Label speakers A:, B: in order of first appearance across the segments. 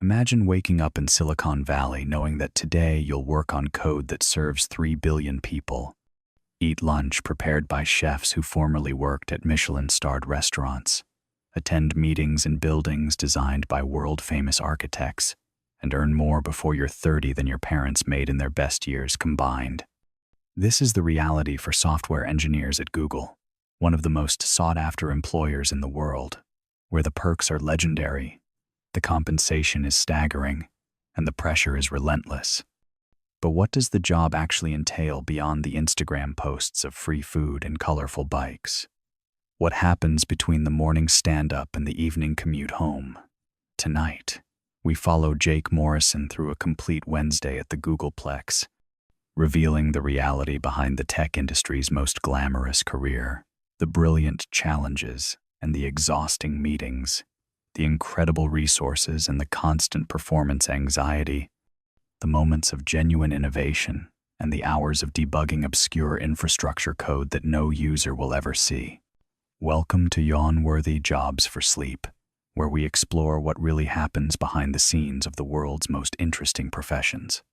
A: Imagine waking up in Silicon Valley knowing that today you'll work on code that serves 3 billion people, eat lunch prepared by chefs who formerly worked at Michelin-starred restaurants, attend meetings in buildings designed by world-famous architects, and earn more before you're 30 than your parents made in their best years combined. This is the reality for software engineers at Google, one of the most sought-after employers in the world, where the perks are legendary, the compensation is staggering, and the pressure is relentless. But what does the job actually entail beyond the Instagram posts of free food and colorful bikes? What happens between the morning stand-up and the evening commute home? Tonight, we follow Jake Morrison through a complete Wednesday at the Googleplex, revealing the reality behind the tech industry's most glamorous career, the brilliant challenges and the exhausting meetings, the incredible resources and the constant performance anxiety, the moments of genuine innovation and the hours of debugging obscure infrastructure code that no user will ever see. Welcome to Yawnworthy Jobs for Sleep, where we explore what really happens behind the scenes of the world's most interesting professions.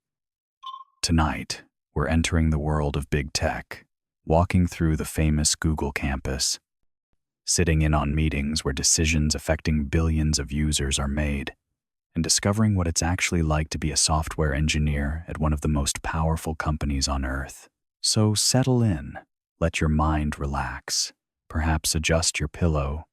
A: Tonight, we're entering the world of big tech, walking through the famous Google campus, sitting in on meetings where decisions affecting billions of users are made, and discovering what it's actually like to be a software engineer at one of the most powerful companies on Earth. So settle in, let your mind relax, perhaps adjust your pillow,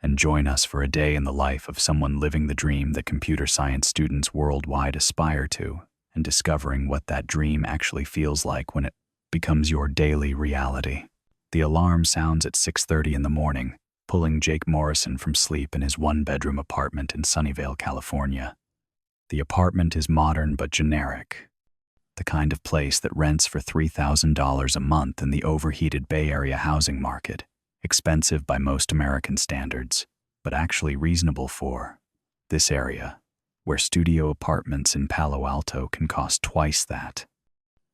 A: and join us for a day in the life of someone living the dream that computer science students worldwide aspire to, and discovering what that dream actually feels like when it becomes your daily reality. The alarm sounds at 6:30 in the morning, pulling Jake Morrison from sleep in his one-bedroom apartment in Sunnyvale, California. The apartment is modern but generic, the kind of place that rents for $3,000 a month in the overheated Bay Area housing market, expensive by most American standards, but actually reasonable for this area, where studio apartments in Palo Alto can cost twice that.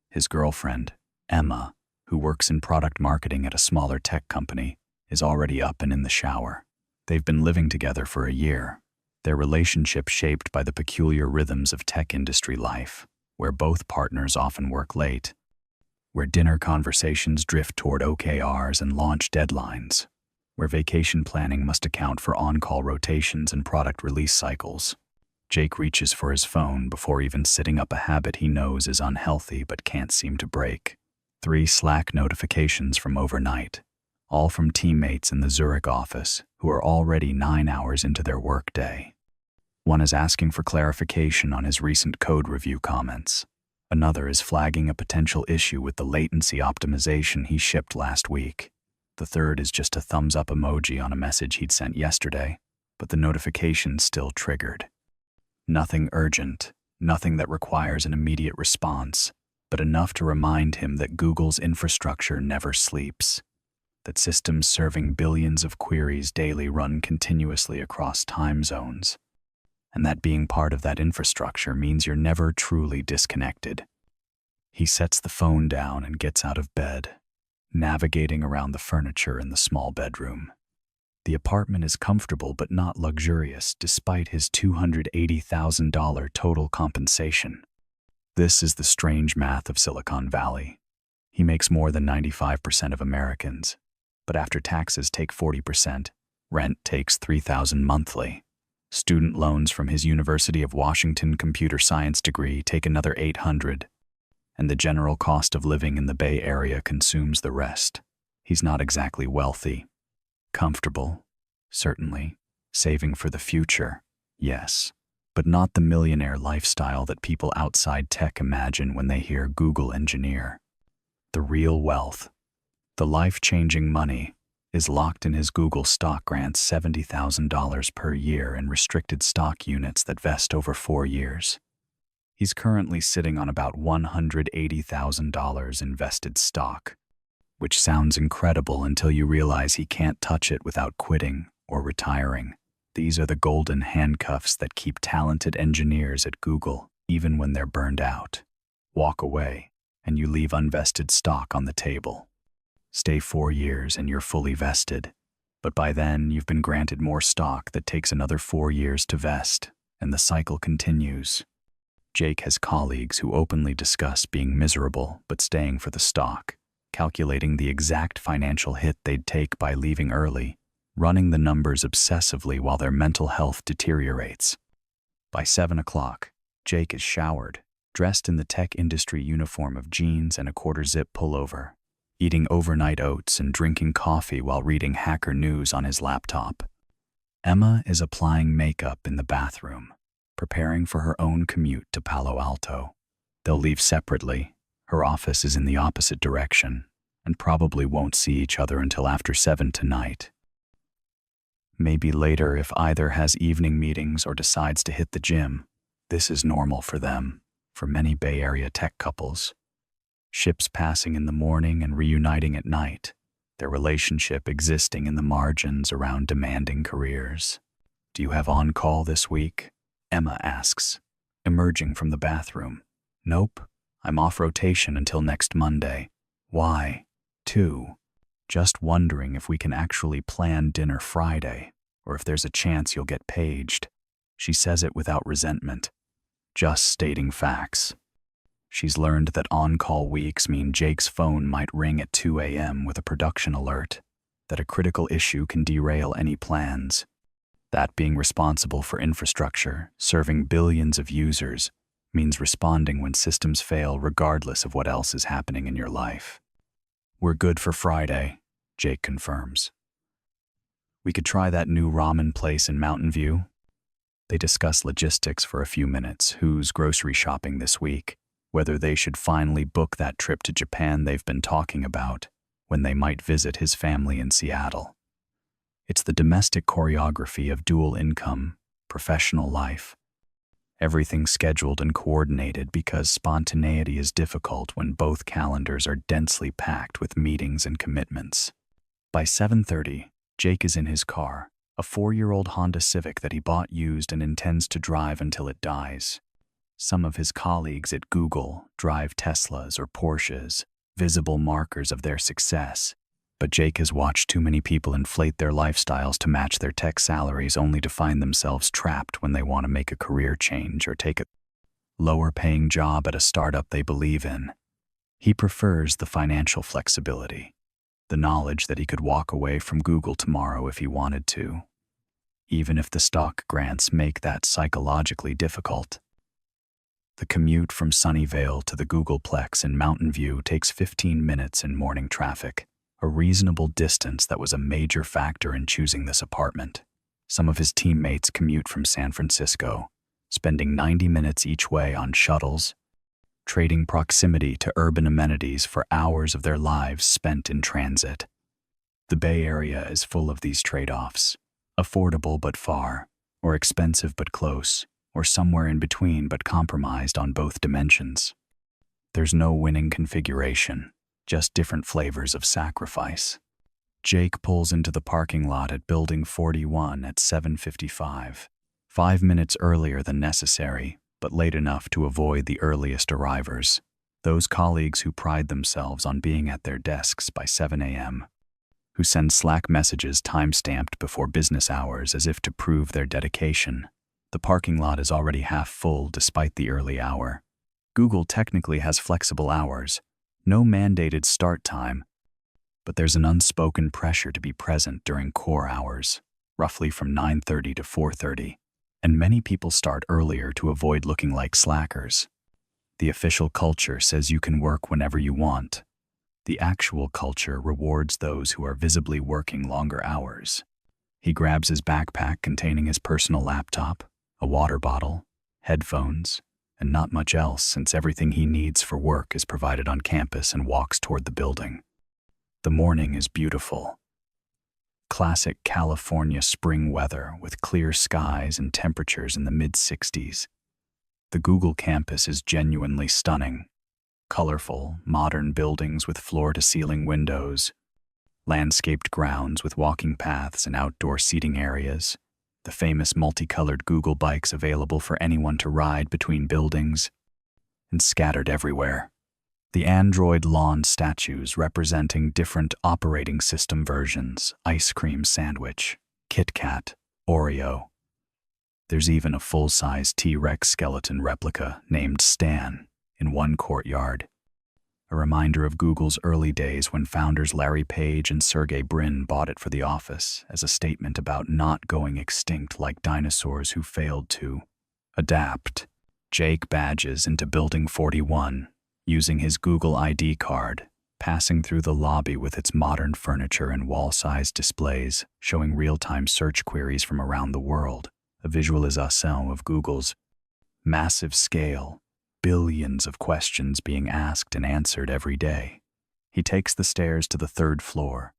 A: His girlfriend, Emma, who works in product marketing at a smaller tech company, is already up and in the shower. They've been living together for a year, their relationship shaped by the peculiar rhythms of tech industry life, where both partners often work late, where dinner conversations drift toward OKRs and launch deadlines, where vacation planning must account for on-call rotations and product release cycles. Jake reaches for his phone before even sitting up a habit he knows is unhealthy but can't seem to break. 3 Slack notifications from overnight, all from teammates in the Zurich office who are already 9 hours into their workday. One is asking for clarification on his recent code review comments. Another is flagging a potential issue with the latency optimization he shipped last week. The third is just a thumbs-up emoji on a message he'd sent yesterday, but the notification's still triggered. Nothing urgent, nothing that requires an immediate response, but enough to remind him that Google's infrastructure never sleeps, that systems serving billions of queries daily run continuously across time zones, and that being part of that infrastructure means you're never truly disconnected. He sets the phone down and gets out of bed, navigating around the furniture in the small bedroom. The apartment is comfortable but not luxurious despite his $280,000 total compensation. This is the strange math of Silicon Valley. He makes more than 95% of Americans, but after taxes take 40%, rent takes $3,000 monthly. Student loans from his University of Washington computer science degree take another $800, and the general cost of living in the Bay Area consumes the rest. He's not exactly wealthy. Comfortable, certainly. Saving for the future, yes. But not the millionaire lifestyle that people outside tech imagine when they hear Google engineer. The real wealth, the life-changing money, is locked in his Google stock grants $70,000 per year in restricted stock units that vest over 4 years. He's currently sitting on about $180,000 invested stock, which sounds incredible until you realize he can't touch it without quitting or retiring. These are the golden handcuffs that keep talented engineers at Google even when they're burned out. Walk away, and you leave unvested stock on the table. Stay 4 years and you're fully vested, but by then you've been granted more stock that takes another 4 years to vest, and the cycle continues. Jake has colleagues who openly discuss being miserable but staying for the stock, calculating the exact financial hit they'd take by leaving early, running the numbers obsessively while their mental health deteriorates. By 7 o'clock, Jake is showered, dressed in the tech industry uniform of jeans and a quarter-zip pullover, eating overnight oats and drinking coffee while reading hacker news on his laptop. Emma is applying makeup in the bathroom, preparing for her own commute to Palo Alto. They'll leave separately. Her office is in the opposite direction, and probably won't see each other until after 7 tonight. Maybe later if either has evening meetings or decides to hit the gym. This is normal for them, for many Bay Area tech couples. Ships passing in the morning and reuniting at night, their relationship existing in the margins around demanding careers. "Do you have on-call this week?" Emma asks, emerging from the bathroom. "Nope, I'm off rotation until next Monday." "Why?" "2. Just wondering if we can actually plan dinner Friday, or if there's a chance you'll get paged." She says it without resentment, just stating facts. She's learned that on-call weeks mean Jake's phone might ring at 2 a.m. with a production alert, that a critical issue can derail any plans. That being responsible for infrastructure, serving billions of users, means responding when systems fail regardless of what else is happening in your life. "We're good for Friday," Jake confirms. "We could try that new ramen place in Mountain View." They discuss logistics for a few minutes, who's grocery shopping this week, whether they should finally book that trip to Japan they've been talking about, when they might visit his family in Seattle. It's the domestic choreography of dual income, professional life. Everything scheduled and coordinated because spontaneity is difficult when both calendars are densely packed with meetings and commitments. By 7:30, Jake is in his car, a 4-year-old Honda Civic that he bought used and intends to drive until it dies. Some of his colleagues at Google drive Teslas or Porsches, visible markers of their success. But Jake has watched too many people inflate their lifestyles to match their tech salaries only to find themselves trapped when they want to make a career change or take a lower-paying job at a startup they believe in. He prefers the financial flexibility, the knowledge that he could walk away from Google tomorrow if he wanted to, even if the stock grants make that psychologically difficult. The commute from Sunnyvale to the Googleplex in Mountain View takes 15 minutes in morning traffic, a reasonable distance that was a major factor in choosing this apartment. Some of his teammates commute from San Francisco, spending 90 minutes each way on shuttles, trading proximity to urban amenities for hours of their lives spent in transit. The Bay Area is full of these trade-offs, affordable but far, or expensive but close, or somewhere in between but compromised on both dimensions. There's no winning configuration, just different flavors of sacrifice. Jake pulls into the parking lot at Building 41 at 7:55, 5 minutes earlier than necessary, but late enough to avoid the earliest arrivers, those colleagues who pride themselves on being at their desks by 7 a.m., who send Slack messages time-stamped before business hours as if to prove their dedication. The parking lot is already half full despite the early hour. Google technically has flexible hours, no mandated start time, but there's an unspoken pressure to be present during core hours, roughly from 9:30 to 4:30, and many people start earlier to avoid looking like slackers. The official culture says you can work whenever you want. The actual culture rewards those who are visibly working longer hours. He grabs his backpack containing his personal laptop, a water bottle, headphones, and not much else since everything he needs for work is provided on campus, and walks toward the building. The morning is beautiful. Classic California spring weather with clear skies and temperatures in the mid-60s. The Google campus is genuinely stunning. Colorful, modern buildings with floor-to-ceiling windows, landscaped grounds with walking paths and outdoor seating areas, the famous multicolored Google bikes available for anyone to ride between buildings, and scattered everywhere, the Android lawn statues representing different operating system versions: ice cream sandwich, Kit Kat, Oreo. There's even a full-size T-Rex skeleton replica named Stan in one courtyard. A reminder of Google's early days when founders Larry Page and Sergey Brin bought it for the office as a statement about not going extinct like dinosaurs who failed to adapt. Jake badges into Building 41, using his Google ID card, passing through the lobby with its modern furniture and wall-sized displays showing real-time search queries from around the world, a visualization of Google's massive scale, billions of questions being asked and answered every day. He takes the stairs to the third floor,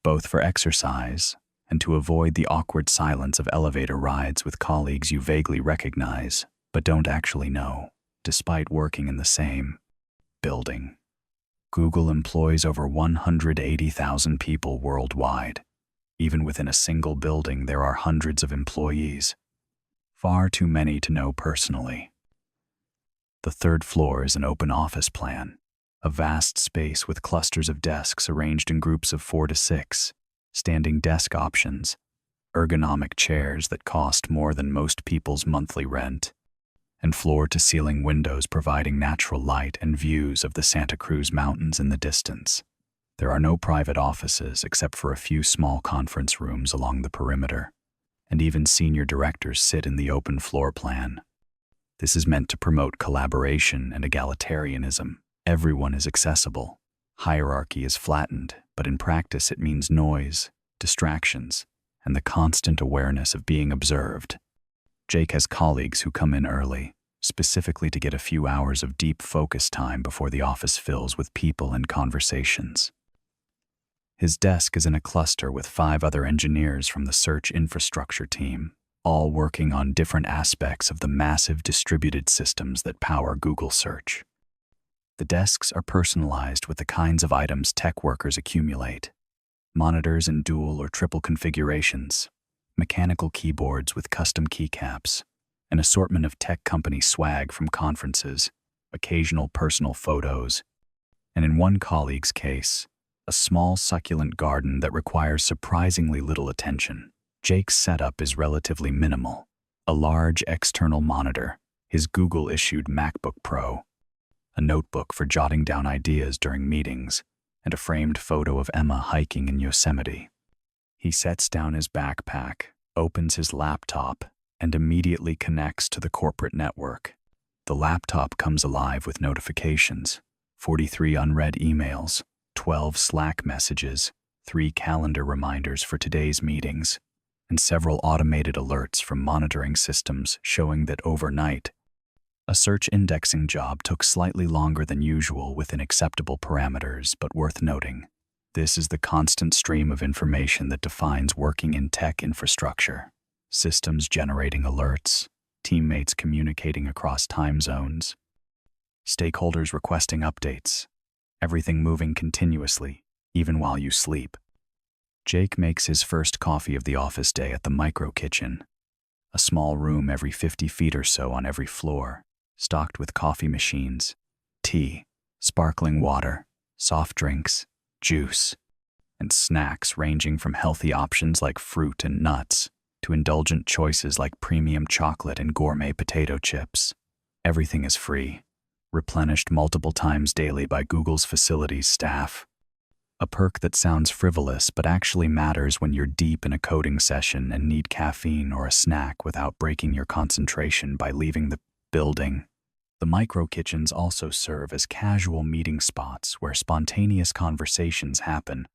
A: both for exercise and to avoid the awkward silence of elevator rides with colleagues you vaguely recognize but don't actually know, despite working in the same building. Google employs over 180,000 people worldwide. Even within a single building, there are hundreds of employees, far too many to know personally. The third floor is an open office plan, a vast space with clusters of desks arranged in groups of 4 to 6, standing desk options, ergonomic chairs that cost more than most people's monthly rent, and floor-to-ceiling windows providing natural light and views of the Santa Cruz Mountains in the distance. There are no private offices except for a few small conference rooms along the perimeter, and even senior directors sit in the open floor plan. This is meant to promote collaboration and egalitarianism. Everyone is accessible. Hierarchy is flattened, but in practice it means noise, distractions, and the constant awareness of being observed. Jake has colleagues who come in early, specifically to get a few hours of deep focus time before the office fills with people and conversations. His desk is in a cluster with 5 other engineers from the search infrastructure team, all working on different aspects of the massive distributed systems that power Google Search. The desks are personalized with the kinds of items tech workers accumulate: monitors in dual or triple configurations, mechanical keyboards with custom keycaps, an assortment of tech company swag from conferences, occasional personal photos, and in one colleague's case, a small succulent garden that requires surprisingly little attention. Jake's setup is relatively minimal: a large external monitor, his Google-issued MacBook Pro, a notebook for jotting down ideas during meetings, and a framed photo of Emma hiking in Yosemite. He sets down his backpack, opens his laptop, and immediately connects to the corporate network. The laptop comes alive with notifications: 43 unread emails, 12 Slack messages, 3 calendar reminders for today's meetings, and several automated alerts from monitoring systems showing that overnight, a search indexing job took slightly longer than usual within acceptable parameters, but worth noting. This is the constant stream of information that defines working in tech infrastructure. Systems generating alerts, teammates communicating across time zones, stakeholders requesting updates, everything moving continuously, even while you sleep. Jake makes his first coffee of the office day at the micro kitchen, a small room every 50 feet or so on every floor, stocked with coffee machines, tea, sparkling water, soft drinks, juice, and snacks ranging from healthy options like fruit and nuts to indulgent choices like premium chocolate and gourmet potato chips. Everything is free, replenished multiple times daily by Google's facilities staff. A perk that sounds frivolous but actually matters when you're deep in a coding session and need caffeine or a snack without breaking your concentration by leaving the building. The micro kitchens also serve as casual meeting spots where spontaneous conversations happen,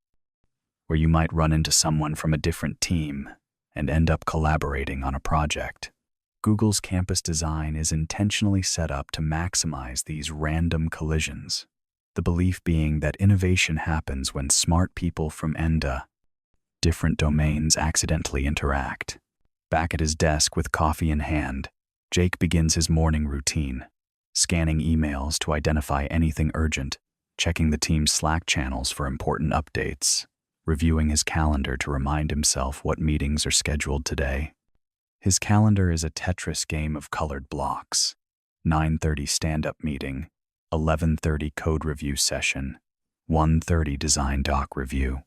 A: where you might run into someone from a different team and end up collaborating on a project. Google's campus design is intentionally set up to maximize these random collisions, the belief being that innovation happens when smart people from different domains accidentally interact. Back at his desk with coffee in hand, Jake begins his morning routine, scanning emails to identify anything urgent, checking the team's Slack channels for important updates, reviewing his calendar to remind himself what meetings are scheduled today. His calendar is a Tetris game of colored blocks: 9:30 stand-up meeting, 11:30 code review session, 1:30 design doc review,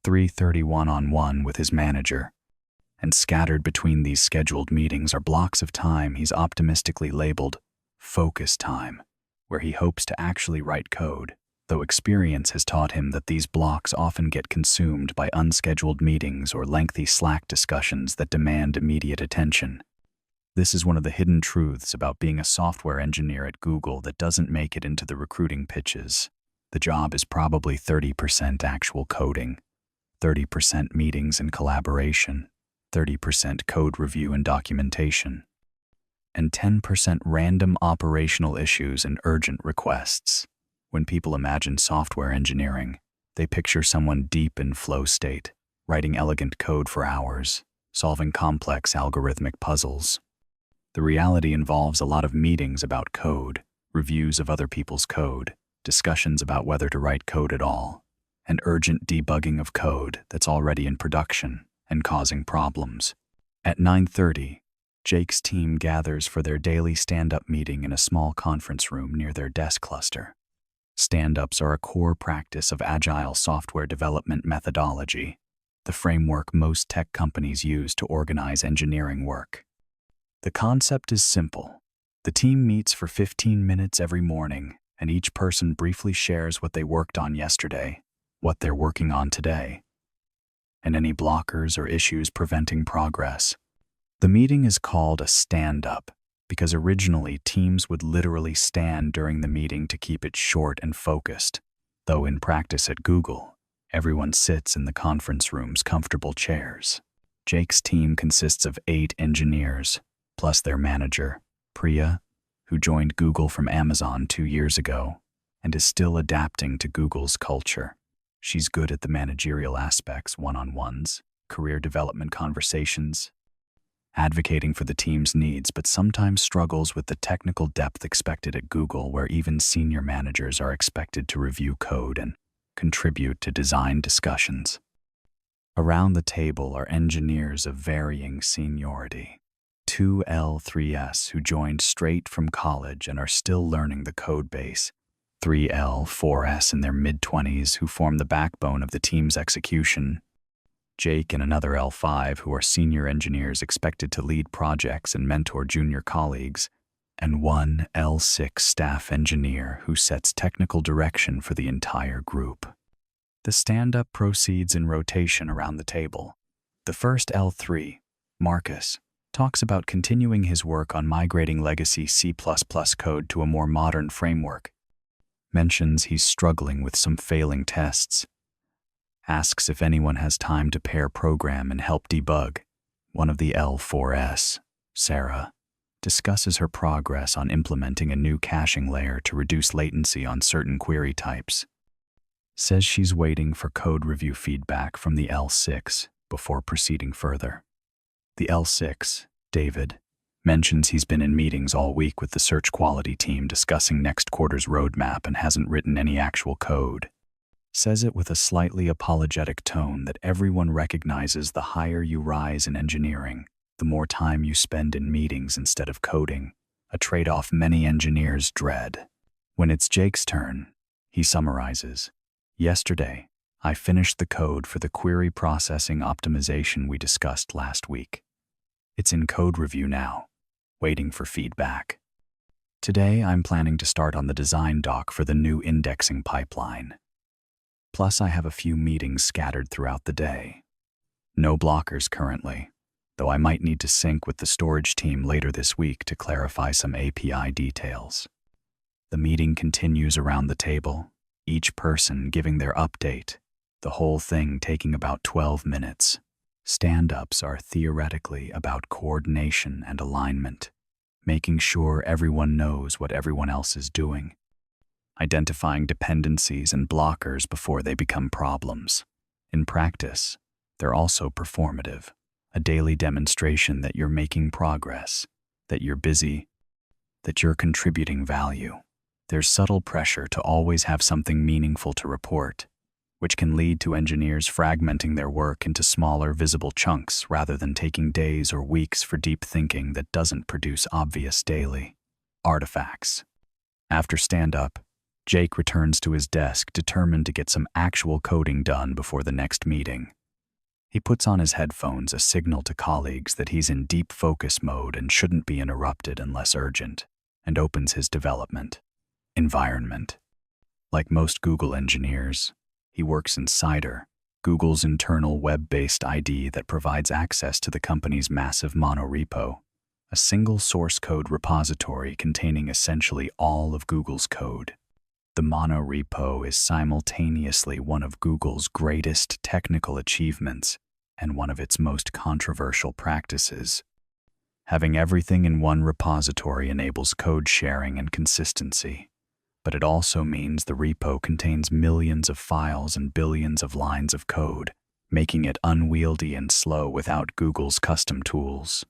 A: 3:30 one-on-one with his manager, And scattered between these scheduled meetings are blocks of time he's optimistically labeled focus time, where he hopes to actually write code, though experience has taught him that these blocks often get consumed by unscheduled meetings or lengthy Slack discussions that demand immediate attention. This is one of the hidden truths about being a software engineer at Google that doesn't make it into the recruiting pitches. The job is probably 30% actual coding, 30% meetings and collaboration, 30% code review and documentation, and 10% random operational issues and urgent requests. When people imagine software engineering, they picture someone deep in flow state, writing elegant code for hours, solving complex algorithmic puzzles. The reality involves a lot of meetings about code, reviews of other people's code, discussions about whether to write code at all, and urgent debugging of code that's already in production and causing problems. At 9:30, Jake's team gathers for their daily stand-up meeting in a small conference room near their desk cluster. Stand-ups are a core practice of agile software development methodology, the framework most tech companies use to organize engineering work. The concept is simple. The team meets for 15 minutes every morning, and each person briefly shares what they worked on yesterday, what they're working on today, and any blockers or issues preventing progress. The meeting is called a stand-up because originally teams would literally stand during the meeting to keep it short and focused, though in practice at Google, everyone sits in the conference room's comfortable chairs. Jake's team consists of 8 engineers, plus their manager, Priya, who joined Google from Amazon 2 years ago and is still adapting to Google's culture. She's good at the managerial aspects, one-on-ones, career development conversations, advocating for the team's needs, but sometimes struggles with the technical depth expected at Google, where even senior managers are expected to review code and contribute to design discussions. Around the table are engineers of varying seniority. 2 L3S who joined straight from college and are still learning the code base, 3 L4S in their mid-20s who form the backbone of the team's execution, Jake and another L5 who are senior engineers expected to lead projects and mentor junior colleagues, and 1 L6 staff engineer who sets technical direction for the entire group. The stand-up proceeds in rotation around the table. The first L3, Marcus, talks about continuing his work on migrating legacy C++ code to a more modern framework, mentions he's struggling with some failing tests, asks if anyone has time to pair program and help debug. One of the L4S, Sarah, discusses her progress on implementing a new caching layer to reduce latency on certain query types, says she's waiting for code review feedback from the L6 before proceeding further. The L6, David, mentions he's been in meetings all week with the search quality team discussing next quarter's roadmap and hasn't written any actual code. Says it with a slightly apologetic tone that everyone recognizes the higher you rise in engineering, the more time you spend in meetings instead of coding, a trade-off many engineers dread. When it's Jake's turn, he summarizes, "Yesterday, I finished the code for the query processing optimization we discussed last week. It's in code review now, waiting for feedback. Today, I'm planning to start on the design doc for the new indexing pipeline. Plus, I have a few meetings scattered throughout the day. No blockers currently, though I might need to sync with the storage team later this week to clarify some API details." The meeting continues around the table, each person giving their update, the whole thing taking about 12 minutes. Stand-ups are theoretically about coordination and alignment, making sure everyone knows what everyone else is doing, identifying dependencies and blockers before they become problems. In practice, they're also performative, a daily demonstration that you're making progress, that you're busy, that you're contributing value. There's subtle pressure to always have something meaningful to report, which can lead to engineers fragmenting their work into smaller, visible chunks rather than taking days or weeks for deep thinking that doesn't produce obvious daily artifacts. After stand-up, Jake returns to his desk determined to get some actual coding done before the next meeting. He puts on his headphones, a signal to colleagues that he's in deep focus mode and shouldn't be interrupted unless urgent, and opens his development environment. Like most Google engineers, he works in Cider, Google's internal web-based IDE that provides access to the company's massive monorepo, a single source code repository containing essentially all of Google's code. The monorepo is simultaneously one of Google's greatest technical achievements and one of its most controversial practices. Having everything in one repository enables code sharing and consistency, but it also means the repo contains millions of files and billions of lines of code, making it unwieldy and slow without Google's custom tools.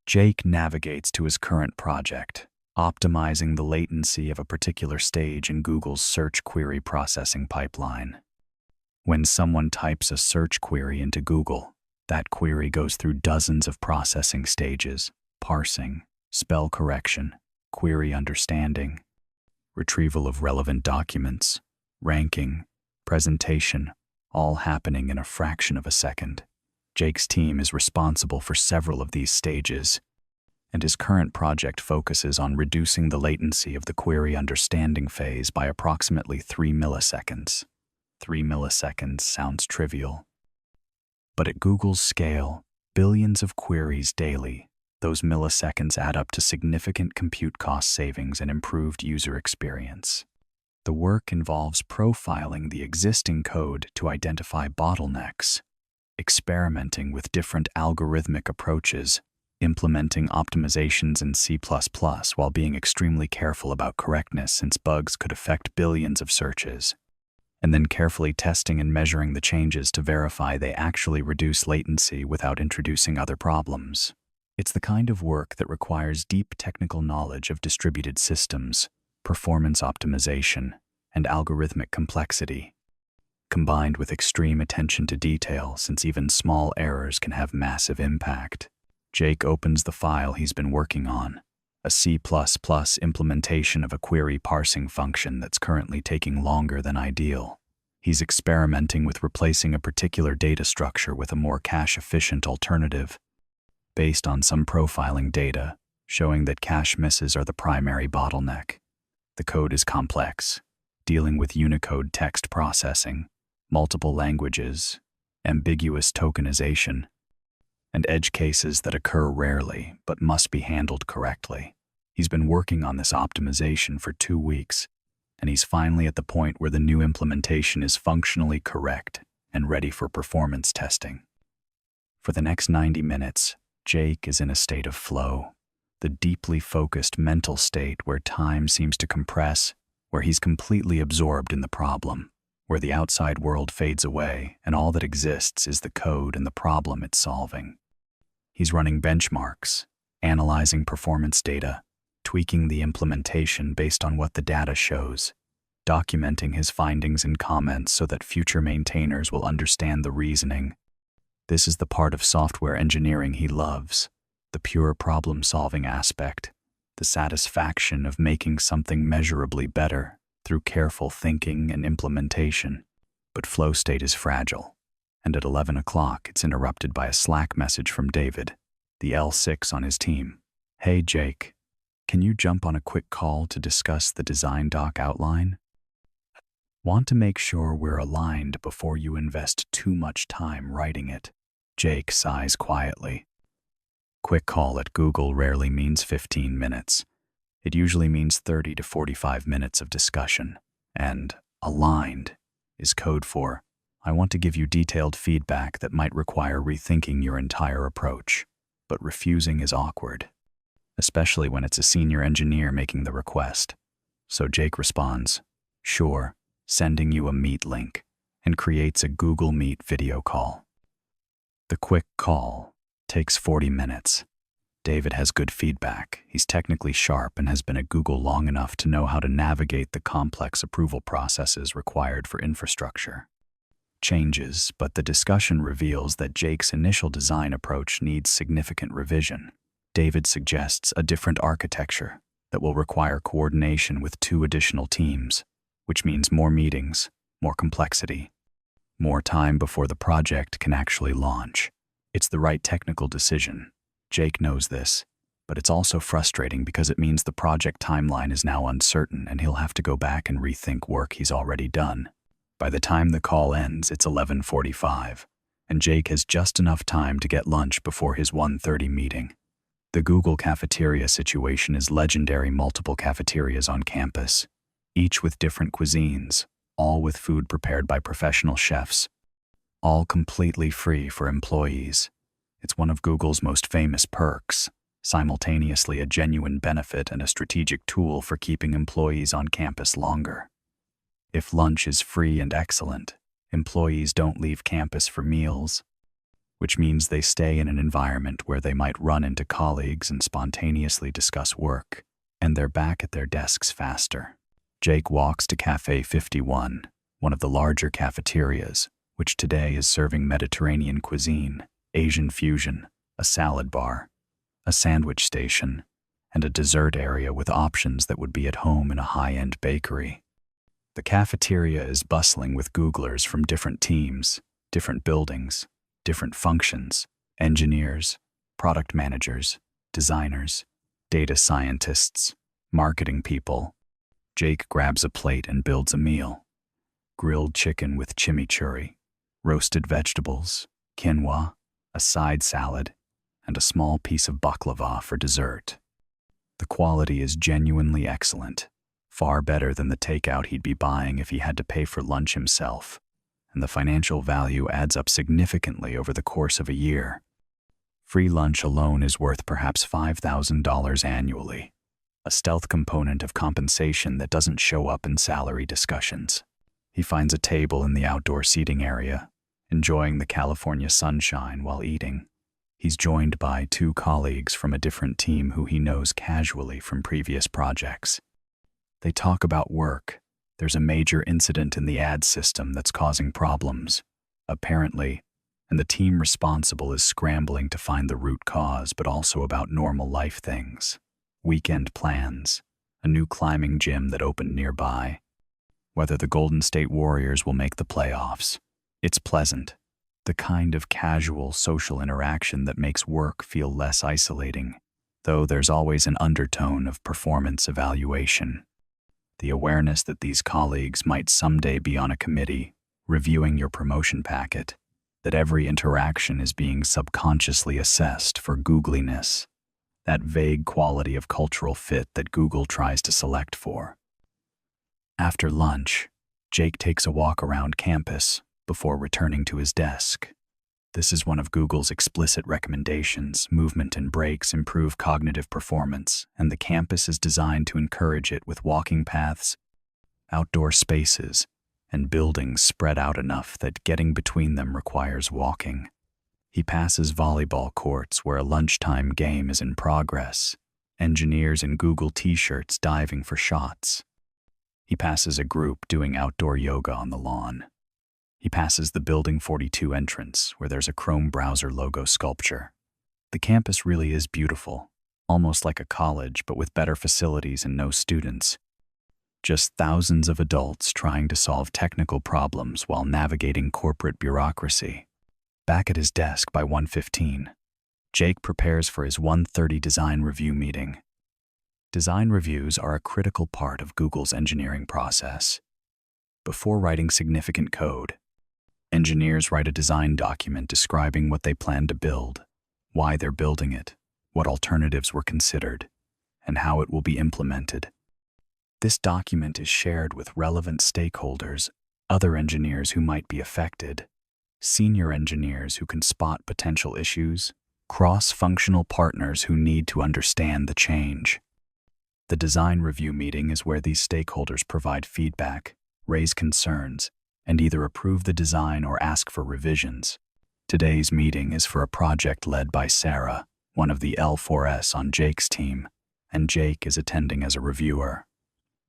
A: Jake navigates to his current project, optimizing the latency of a particular stage in Google's search query processing pipeline. When someone types a search query into Google, that query goes through dozens of processing stages: parsing, spell correction, query understanding, retrieval of relevant documents, ranking, presentation, all happening in a fraction of a second. Jake's team is responsible for several of these stages, and his current project focuses on reducing the latency of the query understanding phase by approximately 3 milliseconds. 3 milliseconds sounds trivial, but at Google's scale, billions of queries daily, those milliseconds add up to significant compute cost savings and improved user experience. The work involves profiling the existing code to identify bottlenecks, experimenting with different algorithmic approaches, implementing optimizations in C++ while being extremely careful about correctness since bugs could affect billions of searches, and then carefully testing and measuring the changes to verify they actually reduce latency without introducing other problems. It's the kind of work that requires deep technical knowledge of distributed systems, performance optimization, and algorithmic complexity, combined with extreme attention to detail since even small errors can have massive impact. Jake opens the file he's been working on, a C++ implementation of a query parsing function that's currently taking longer than ideal. He's experimenting with replacing a particular data structure with a more cache-efficient alternative, based on some profiling data showing that cache misses are the primary bottleneck. The code is complex, dealing with Unicode text processing, multiple languages, ambiguous tokenization, and edge cases that occur rarely but must be handled correctly. He's been working on this optimization for 2 weeks, and he's finally at the point where the new implementation is functionally correct and ready for performance testing. For the next 90 minutes, Jake is in a state of flow, the deeply focused mental state where time seems to compress, where he's completely absorbed in the problem, where the outside world fades away and all that exists is the code and the problem it's solving. He's running benchmarks, analyzing performance data, tweaking the implementation based on what the data shows, documenting his findings and comments so that future maintainers will understand the reasoning. This is the part of software engineering he loves, the pure problem-solving aspect, the satisfaction of making something measurably better through careful thinking and implementation. But flow state is fragile, and at 11 o'clock it's interrupted by a Slack message from David, the L6 on his team. "Hey Jake, can you jump on a quick call to discuss the design doc outline? Want to make sure we're aligned before you invest too much time writing it." Jake sighs quietly. Quick call at Google rarely means 15 minutes. It usually means 30 to 45 minutes of discussion, and aligned is code for, I want to give you detailed feedback that might require rethinking your entire approach, but refusing is awkward, especially when it's a senior engineer making the request. So Jake responds, "Sure," sending you a Meet link, and creates a Google Meet video call. The quick call takes 40 minutes. David has good feedback. He's technically sharp and has been at Google long enough to know how to navigate the complex approval processes required for infrastructure changes, but the discussion reveals that Jake's initial design approach needs significant revision. David suggests a different architecture that will require coordination with 2 additional teams, which means more meetings, more complexity. More time before the project can actually launch. It's the right technical decision. Jake knows this, but it's also frustrating because it means the project timeline is now uncertain and he'll have to go back and rethink work he's already done. By the time the call ends, it's 11:45, and Jake has just enough time to get lunch before his 1:30 meeting. The Google cafeteria situation is legendary. Multiple cafeterias on campus, each with different cuisines, all with food prepared by professional chefs, all completely free for employees. It's one of Google's most famous perks, simultaneously a genuine benefit and a strategic tool for keeping employees on campus longer. If lunch is free and excellent, employees don't leave campus for meals, which means they stay in an environment where they might run into colleagues and spontaneously discuss work, and they're back at their desks faster. Jake walks to Cafe 51, one of the larger cafeterias, which today is serving Mediterranean cuisine, Asian fusion, a salad bar, a sandwich station, and a dessert area with options that would be at home in a high-end bakery. The cafeteria is bustling with Googlers from different teams, different buildings, different functions, engineers, product managers, designers, data scientists, marketing people. Jake grabs a plate and builds a meal. Grilled chicken with chimichurri, roasted vegetables, quinoa, a side salad, and a small piece of baklava for dessert. The quality is genuinely excellent, far better than the takeout he'd be buying if he had to pay for lunch himself, and the financial value adds up significantly over the course of a year. Free lunch alone is worth perhaps $5,000 annually, a stealth component of compensation that doesn't show up in salary discussions. He finds a table in the outdoor seating area, enjoying the California sunshine while eating. He's joined by 2 colleagues from a different team who he knows casually from previous projects. They talk about work. There's a major incident in the ad system that's causing problems, apparently, and the team responsible is scrambling to find the root cause, but also about normal life things. Weekend plans, a new climbing gym that opened nearby, whether the Golden State Warriors will make the playoffs. It's pleasant, the kind of casual social interaction that makes work feel less isolating, though there's always an undertone of performance evaluation. The awareness that these colleagues might someday be on a committee, reviewing your promotion packet, that every interaction is being subconsciously assessed for googliness, that vague quality of cultural fit that Google tries to select for. After lunch, Jake takes a walk around campus before returning to his desk. This is one of Google's explicit recommendations. Movement and breaks improve cognitive performance, and the campus is designed to encourage it with walking paths, outdoor spaces, and buildings spread out enough that getting between them requires walking. He passes volleyball courts where a lunchtime game is in progress, engineers in Google t-shirts diving for shots. He passes a group doing outdoor yoga on the lawn. He passes the Building 42 entrance, where there's a Chrome browser logo sculpture. The campus really is beautiful, almost like a college, but with better facilities and no students. Just thousands of adults trying to solve technical problems while navigating corporate bureaucracy. Back at his desk by 1:15, Jake prepares for his 1:30 design review meeting. Design reviews are a critical part of Google's engineering process. Before writing significant code, engineers write a design document describing what they plan to build, why they're building it, what alternatives were considered, and how it will be implemented. This document is shared with relevant stakeholders, other engineers who might be affected, senior engineers who can spot potential issues, cross-functional partners who need to understand the change. The design review meeting is where these stakeholders provide feedback, raise concerns, and either approve the design or ask for revisions. Today's meeting is for a project led by Sarah, one of the L4S on Jake's team, and Jake is attending as a reviewer.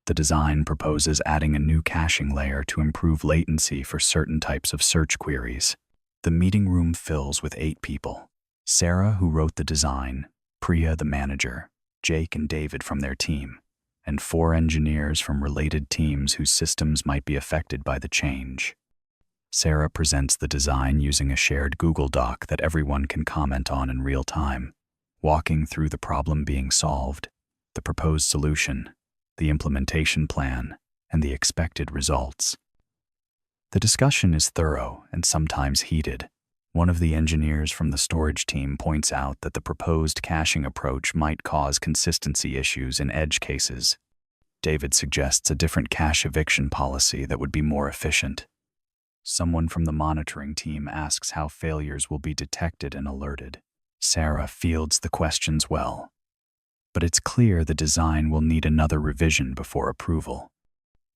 A: The design proposes adding a new caching layer to improve latency for certain types of search queries. The meeting room fills with 8 people: Sarah, who wrote the design, Priya, the manager, Jake and David from their team, and 4 engineers from related teams whose systems might be affected by the change. Sarah presents the design using a shared Google Doc that everyone can comment on in real time, walking through the problem being solved, the proposed solution, the implementation plan, and the expected results. The discussion is thorough and sometimes heated. One of the engineers from the storage team points out that the proposed caching approach might cause consistency issues in edge cases. David suggests a different cache eviction policy that would be more efficient. Someone from the monitoring team asks how failures will be detected and alerted. Sarah fields the questions well, but it's clear the design will need another revision before approval.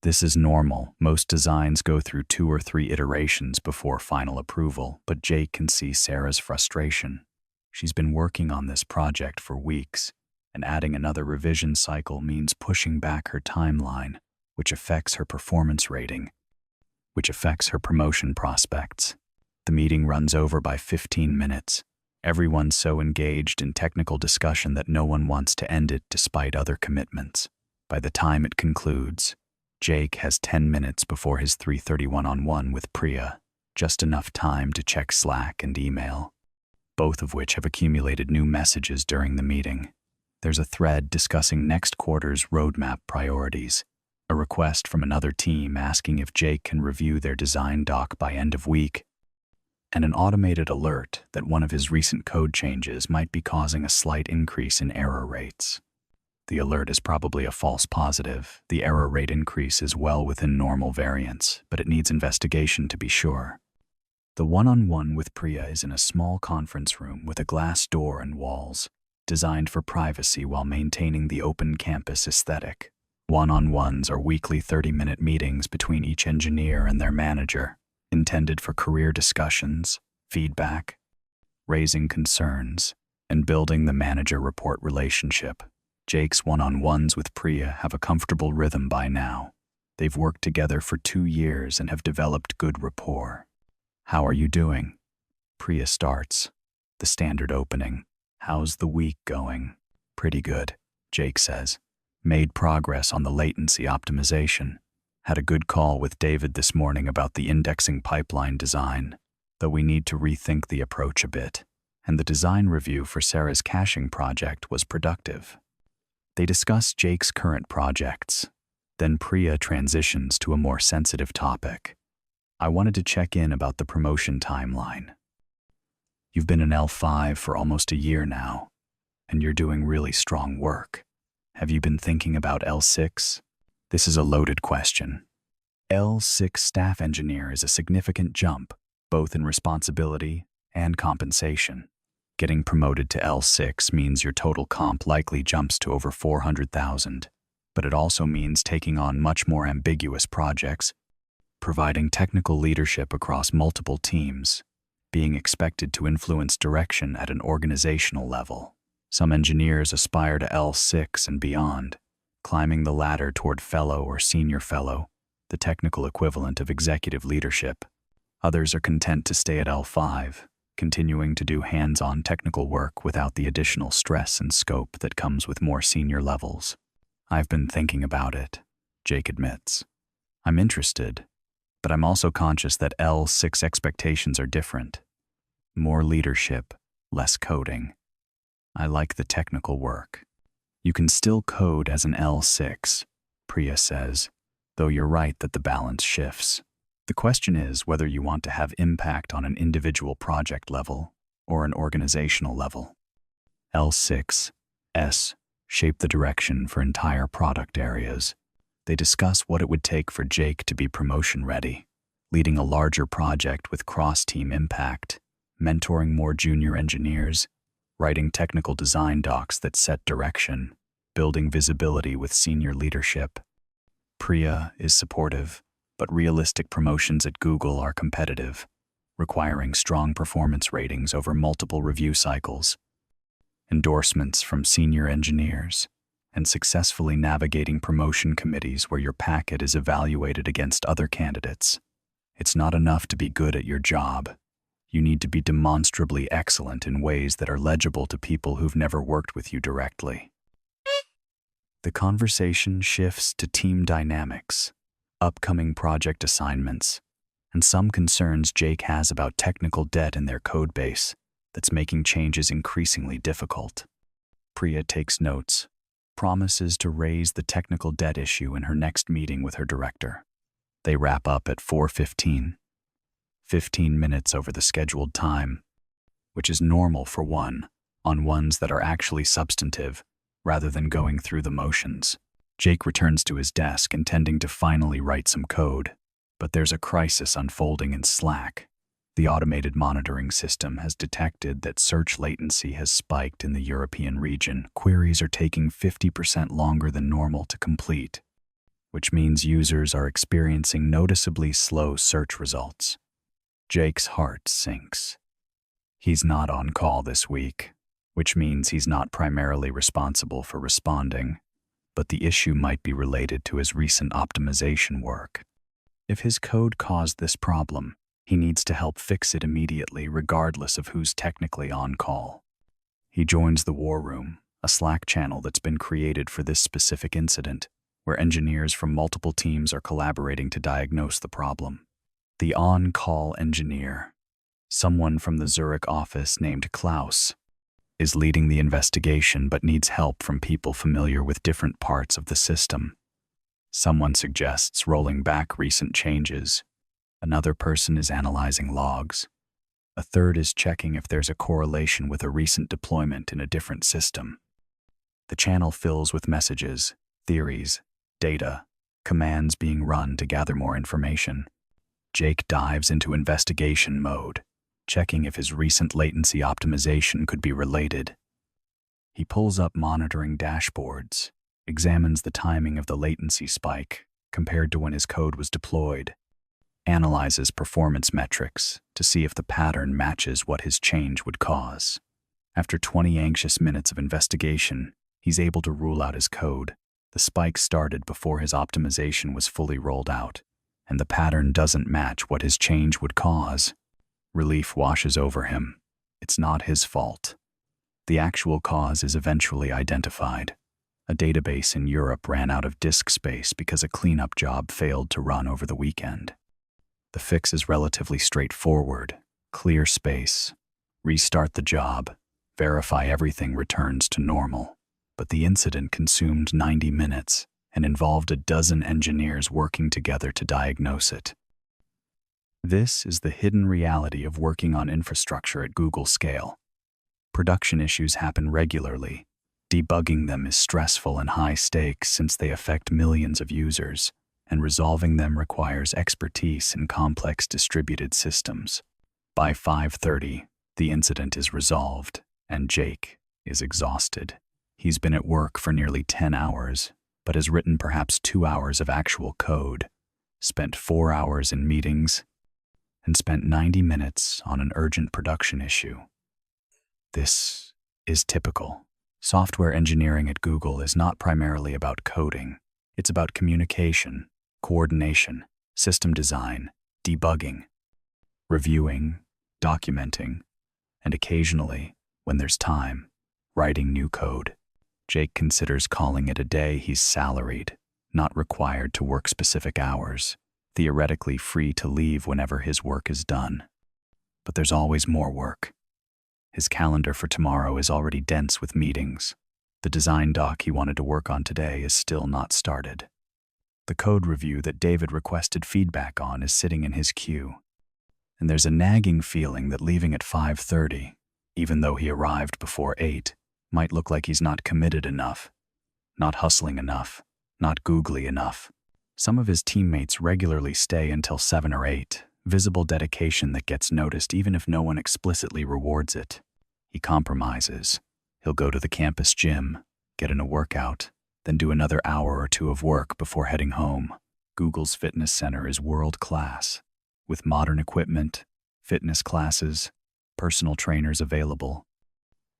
A: This is normal. Most designs go through 2 or 3 iterations before final approval, but Jake can see Sarah's frustration. She's been working on this project for weeks, and adding another revision cycle means pushing back her timeline, which affects her performance rating, which affects her promotion prospects. The meeting runs over by 15 minutes. Everyone's so engaged in technical discussion that no one wants to end it despite other commitments. By the time it concludes, Jake has 10 minutes before his 3:30 one-on-one with Priya, just enough time to check Slack and email, both of which have accumulated new messages during the meeting. There's a thread discussing next quarter's roadmap priorities, a request from another team asking if Jake can review their design doc by end of week, and an automated alert that one of his recent code changes might be causing a slight increase in error rates. The alert is probably a false positive. The error rate increase is well within normal variance, but it needs investigation to be sure. The one-on-one with Priya is in a small conference room with a glass door and walls, designed for privacy while maintaining the open campus aesthetic. One-on-ones are weekly 30-minute meetings between each engineer and their manager, intended for career discussions, feedback, raising concerns, and building the manager-report relationship. Jake's one-on-ones with Priya have a comfortable rhythm by now. They've worked together for 2 years and have developed good rapport. "How are you doing?" Priya starts, the standard opening. "How's the week going?" "Pretty good," Jake says. "Made progress on the latency optimization. Had a good call with David this morning about the indexing pipeline design, though we need to rethink the approach a bit. And the design review for Sarah's caching project was productive." They discuss Jake's current projects. Then Priya transitions to a more sensitive topic. "I wanted to check in about the promotion timeline. You've been in L5 for almost a year now, and you're doing really strong work. Have you been thinking about L6? This is a loaded question. L6 staff engineer is a significant jump, both in responsibility and compensation. Getting promoted to L6 means your total comp likely jumps to over 400,000, but it also means taking on much more ambiguous projects, providing technical leadership across multiple teams, being expected to influence direction at an organizational level. Some engineers aspire to L6 and beyond, climbing the ladder toward fellow or senior fellow, the technical equivalent of executive leadership. Others are content to stay at L5, continuing to do hands-on technical work without the additional stress and scope that comes with more senior levels. "I've been thinking about it," Jake admits. "I'm interested, but I'm also conscious that L6 expectations are different. More leadership, less coding. I like the technical work. You can still code as an L6, Priya says, though you're right that the balance shifts. The question is whether you want to have impact on an individual project level or an organizational level. L6S shape the direction for entire product areas. They discuss what it would take for Jake to be promotion-ready, leading a larger project with cross-team impact, mentoring more junior engineers, writing technical design docs that set direction, building visibility with senior leadership. Priya is supportive, but realistic promotions at Google are competitive, requiring strong performance ratings over multiple review cycles, endorsements from senior engineers, and successfully navigating promotion committees where your packet is evaluated against other candidates. It's not enough to be good at your job. You need to be demonstrably excellent in ways that are legible to people who've never worked with you directly. The conversation shifts to team dynamics, upcoming project assignments, and some concerns Jake has about technical debt in their code base that's making changes increasingly difficult. Priya takes notes, promises to raise the technical debt issue in her next meeting with her director. They wrap up at 4:15, 15 minutes over the scheduled time, which is normal for one, on ones that are actually substantive, rather than going through the motions. Jake returns to his desk intending to finally write some code, but there's a crisis unfolding in Slack. The automated monitoring system has detected that search latency has spiked in the European region. Queries are taking 50% longer than normal to complete, which means users are experiencing noticeably slow search results. Jake's heart sinks. He's not on call this week, which means he's not primarily responsible for responding, but the issue might be related to his recent optimization work. If his code caused this problem, he needs to help fix it immediately, regardless of who's technically on call. He joins the War Room, a Slack channel that's been created for this specific incident, where engineers from multiple teams are collaborating to diagnose the problem. The on-call engineer, someone from the Zurich office named Klaus, is leading the investigation but needs help from people familiar with different parts of the system. Someone suggests rolling back recent changes. Another person is analyzing logs. A third is checking if there's a correlation with a recent deployment in a different system. The channel fills with messages, theories, data, commands being run to gather more information. Jake dives into investigation mode, checking if his recent latency optimization could be related. He pulls up monitoring dashboards, examines the timing of the latency spike compared to when his code was deployed, analyzes performance metrics to see if the pattern matches what his change would cause. After 20 anxious minutes of investigation, he's able to rule out his code. The spike started before his optimization was fully rolled out, and the pattern doesn't match what his change would cause. Relief washes over him. It's not his fault. The actual cause is eventually identified. A database in Europe ran out of disk space because a cleanup job failed to run over the weekend. The fix is relatively straightforward. Clear space, restart the job, verify everything returns to normal. But the incident consumed 90 minutes and involved a dozen engineers working together to diagnose it. This is the hidden reality of working on infrastructure at Google scale. Production issues happen regularly. Debugging them is stressful and high stakes since they affect millions of users, and resolving them requires expertise in complex distributed systems. By 5:30, the incident is resolved, and Jake is exhausted. He's been at work for nearly 10 hours, but has written perhaps 2 hours of actual code, spent 4 hours in meetings, and spent 90 minutes on an urgent production issue. This is typical. Software engineering at Google is not primarily about coding. It's about communication, coordination, system design, debugging, reviewing, documenting, and occasionally, when there's time, writing new code. Jake considers calling it a day. He's salaried, not required to work specific hours, theoretically free to leave whenever his work is done. But there's always more work. His calendar for tomorrow is already dense with meetings. The design doc he wanted to work on today is still not started. The code review that David requested feedback on is sitting in his queue. And there's a nagging feeling that leaving at 5:30, even though he arrived before 8, might look like he's not committed enough, not hustling enough, not googly enough. Some of his teammates regularly stay until 7 or 8, visible dedication that gets noticed even if no one explicitly rewards it. He compromises. He'll go to the campus gym, get in a workout, then do another hour or 2 of work before heading home. Google's fitness center is world-class, with modern equipment, fitness classes, personal trainers available,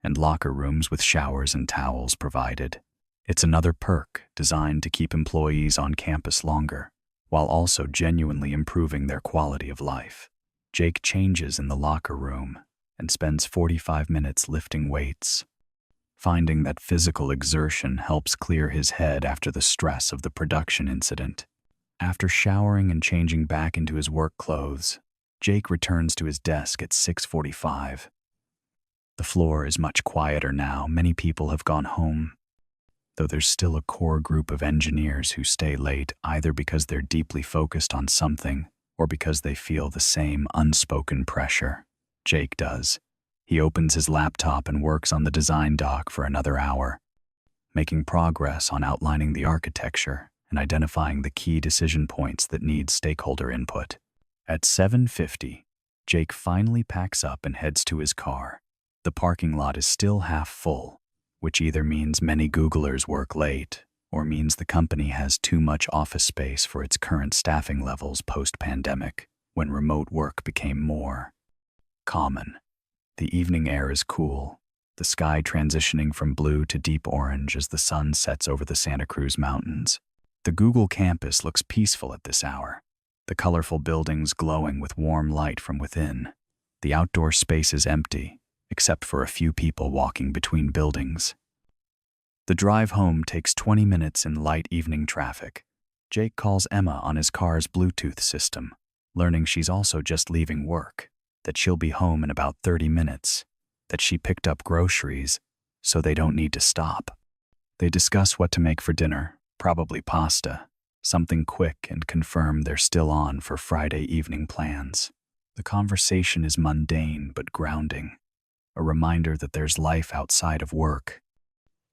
A: and locker rooms with showers and towels provided. It's another perk designed to keep employees on campus longer, while also genuinely improving their quality of life. Jake changes in the locker room and spends 45 minutes lifting weights, finding that physical exertion helps clear his head after the stress of the production incident. After showering and changing back into his work clothes, Jake returns to his desk at 6:45. The floor is much quieter now. Many people have gone home, though there's still a core group of engineers who stay late either because they're deeply focused on something or because they feel the same unspoken pressure. Jake does. He opens his laptop and works on the design doc for another hour, making progress on outlining the architecture and identifying the key decision points that need stakeholder input. At 7:50, Jake finally packs up and heads to his car. The parking lot is still half full, which either means many Googlers work late or means the company has too much office space for its current staffing levels post-pandemic, when remote work became more common. The evening air is cool, the sky transitioning from blue to deep orange as the sun sets over the Santa Cruz Mountains. The Google campus looks peaceful at this hour, the colorful buildings glowing with warm light from within. The outdoor space is empty, except for a few people walking between buildings. The drive home takes 20 minutes in light evening traffic. Jake calls Emma on his car's Bluetooth system, learning she's also just leaving work, that she'll be home in about 30 minutes, that she picked up groceries, so they don't need to stop. They discuss what to make for dinner, probably pasta, something quick, and confirm they're still on for Friday evening plans. The conversation is mundane but grounding, a reminder that there's life outside of work,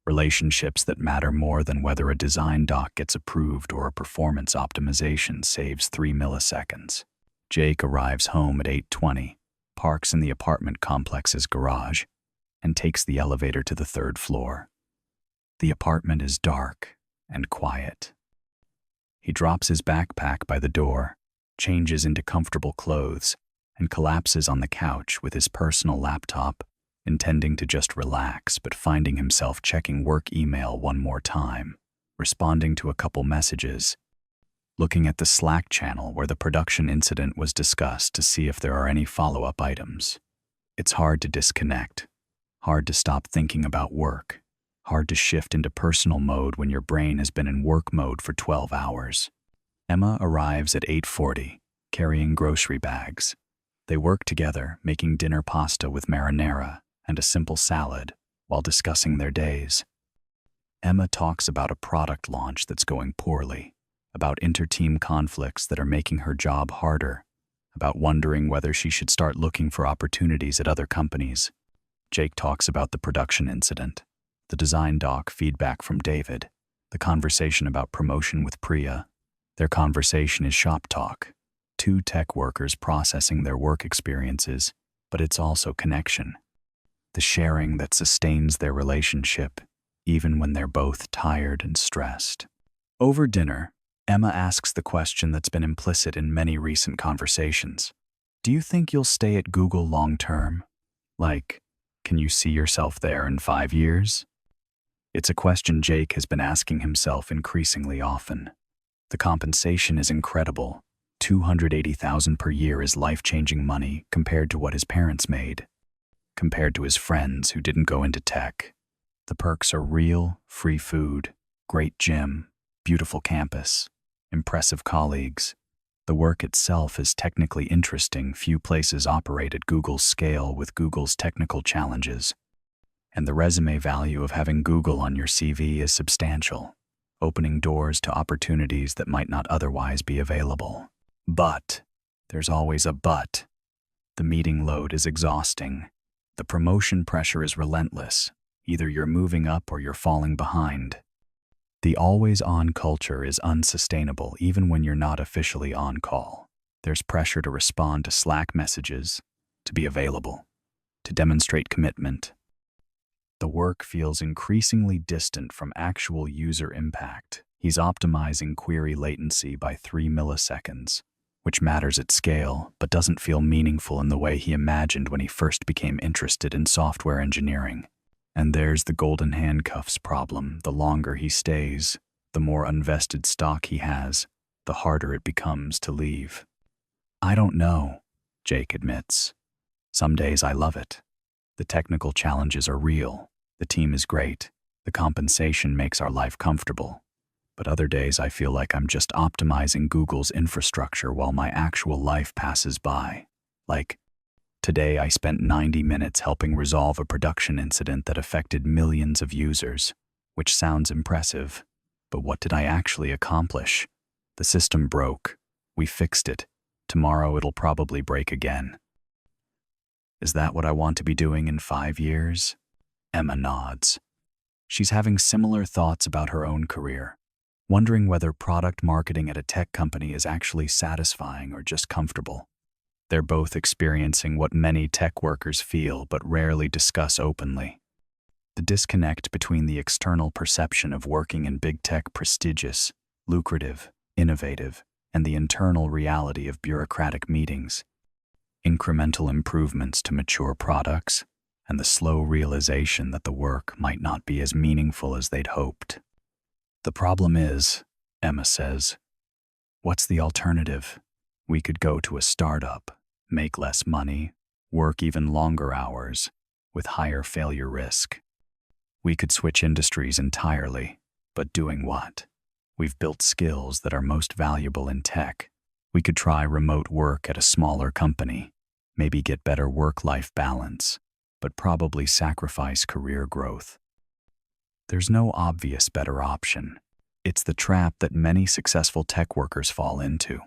A: relationships that matter more than whether a design doc gets approved or a performance optimization saves 3 milliseconds. Jake arrives home at 8:20, parks in the apartment complex's garage, and takes the elevator to the 3rd floor. The apartment is dark and quiet. He drops his backpack by the door, changes into comfortable clothes, and collapses on the couch with his personal laptop, intending to just relax, but finding himself checking work email one more time, responding to a couple messages, looking at the Slack channel where the production incident was discussed to see if there are any follow-up items. It's hard to disconnect, hard to stop thinking about work, hard to shift into personal mode when your brain has been in work mode for 12 hours. Emma arrives at 8:40, carrying grocery bags. They work together, making dinner pasta with marinara and a simple salad while discussing their days. Emma talks about a product launch that's going poorly, about inter-team conflicts that are making her job harder, about wondering whether she should start looking for opportunities at other companies. Jake talks about the production incident, the design doc feedback from David, the conversation about promotion with Priya. Their conversation is shop talk, two tech workers processing their work experiences, but it's also connection, the sharing that sustains their relationship, even when they're both tired and stressed. Over dinner, Emma asks the question that's been implicit in many recent conversations. Do you think you'll stay at Google long term? Like, can you see yourself there in 5 years? It's a question Jake has been asking himself increasingly often. The compensation is incredible. $280,000 per year is life-changing money compared to what his parents made, compared to his friends who didn't go into tech. The perks are real, free food, great gym, beautiful campus, impressive colleagues. The work itself is technically interesting. Few places operate at Google's scale with Google's technical challenges. And the resume value of having Google on your CV is substantial, opening doors to opportunities that might not otherwise be available. But, there's always a but. The meeting load is exhausting. The promotion pressure is relentless. Either you're moving up or you're falling behind. The always-on culture is unsustainable even when you're not officially on call. There's pressure to respond to Slack messages, to be available, to demonstrate commitment. The work feels increasingly distant from actual user impact. He's optimizing query latency by 3 milliseconds, which matters at scale but doesn't feel meaningful in the way he imagined when he first became interested in software engineering. And there's the golden handcuffs problem. The longer he stays, the more unvested stock he has, the harder it becomes to leave. I don't know, Jake admits. Some days I love it. The technical challenges are real. The team is great. The compensation makes our life comfortable. But other days I feel like I'm just optimizing Google's infrastructure while my actual life passes by. Like, today I spent 90 minutes helping resolve a production incident that affected millions of users, which sounds impressive. But what did I actually accomplish? The system broke. We fixed it. Tomorrow it'll probably break again. Is that what I want to be doing in 5 years? Emma nods. She's having similar thoughts about her own career, wondering whether product marketing at a tech company is actually satisfying or just comfortable. They're both experiencing what many tech workers feel but rarely discuss openly. The disconnect between the external perception of working in big tech prestigious, lucrative, innovative, and the internal reality of bureaucratic meetings, incremental improvements to mature products, and the slow realization that the work might not be as meaningful as they'd hoped. The problem is, Emma says, what's the alternative? We could go to a startup, make less money, work even longer hours, with higher failure risk. We could switch industries entirely, but doing what? We've built skills that are most valuable in tech. We could try remote work at a smaller company, maybe get better work-life balance, but probably sacrifice career growth. There's no obvious better option. It's the trap that many successful tech workers fall into.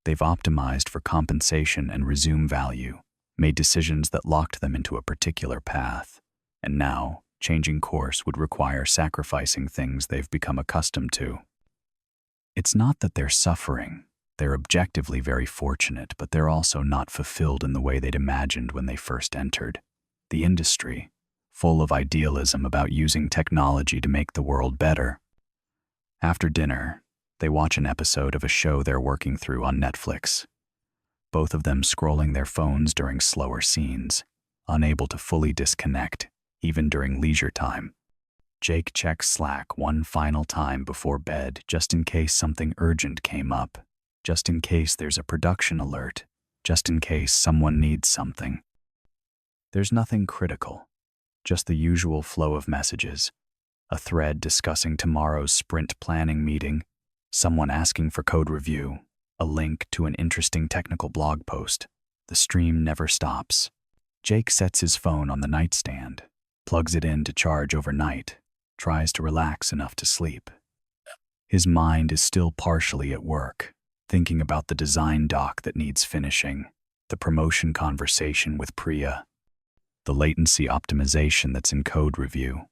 A: They've optimized for compensation and resume value, made decisions that locked them into a particular path, and now, changing course would require sacrificing things they've become accustomed to. It's not that they're suffering. They're objectively very fortunate, but they're also not fulfilled in the way they'd imagined when they first entered the industry, full of idealism about using technology to make the world better. After dinner, they watch an episode of a show they're working through on Netflix, both of them scrolling their phones during slower scenes, unable to fully disconnect, even during leisure time. Jake checks Slack one final time before bed just in case something urgent came up, just in case there's a production alert, just in case someone needs something. There's nothing critical, just the usual flow of messages, a thread discussing tomorrow's sprint planning meeting, someone asking for code review, a link to an interesting technical blog post. The stream never stops. Jake sets his phone on the nightstand, plugs it in to charge overnight, tries to relax enough to sleep. His mind is still partially at work, thinking about the design doc that needs finishing, the promotion conversation with Priya, the latency optimization that's in code review.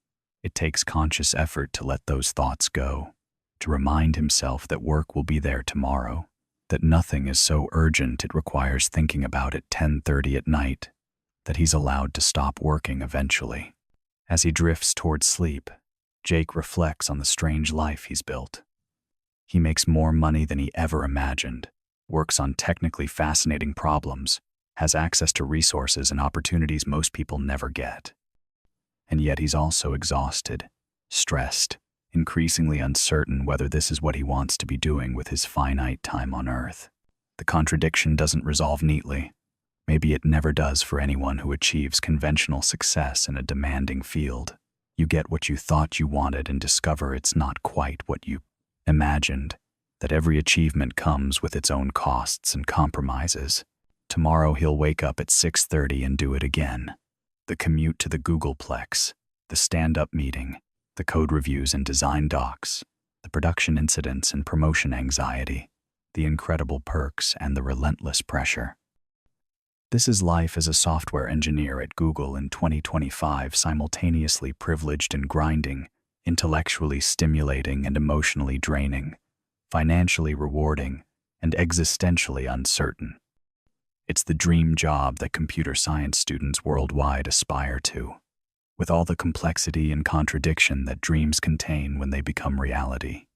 A: It takes conscious effort to let those thoughts go, to remind himself that work will be there tomorrow, that nothing is so urgent it requires thinking about at 10:30 at night, that he's allowed to stop working eventually. As he drifts towards sleep, Jake reflects on the strange life he's built. He makes more money than he ever imagined, works on technically fascinating problems, has access to resources and opportunities most people never get. And yet he's also exhausted, stressed, increasingly uncertain whether this is what he wants to be doing with his finite time on Earth. The contradiction doesn't resolve neatly. Maybe it never does for anyone who achieves conventional success in a demanding field. You get what you thought you wanted and discover it's not quite what you imagined, that every achievement comes with its own costs and compromises. Tomorrow he'll wake up at 6:30 and do it again. The commute to the Googleplex, the stand-up meeting, the code reviews and design docs, the production incidents and promotion anxiety, the incredible perks and the relentless pressure. This is life as a software engineer at Google in 2025, simultaneously privileged and grinding, intellectually stimulating and emotionally draining, financially rewarding and existentially uncertain. It's the dream job that computer science students worldwide aspire to, with all the complexity and contradiction that dreams contain when they become reality.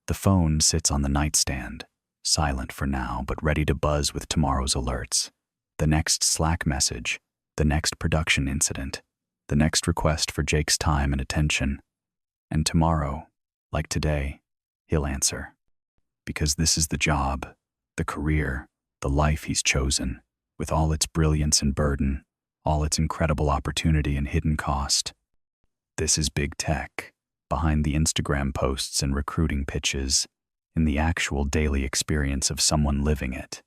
A: The phone sits on the nightstand, silent for now but ready to buzz with tomorrow's alerts. The next Slack message, the next production incident, the next request for Jake's time and attention. And tomorrow, like today, he'll answer. Because this is the job, the career, the life he's chosen, with all its brilliance and burden, all its incredible opportunity and hidden cost. This is big tech, behind the Instagram posts and recruiting pitches, in the actual daily experience of someone living it.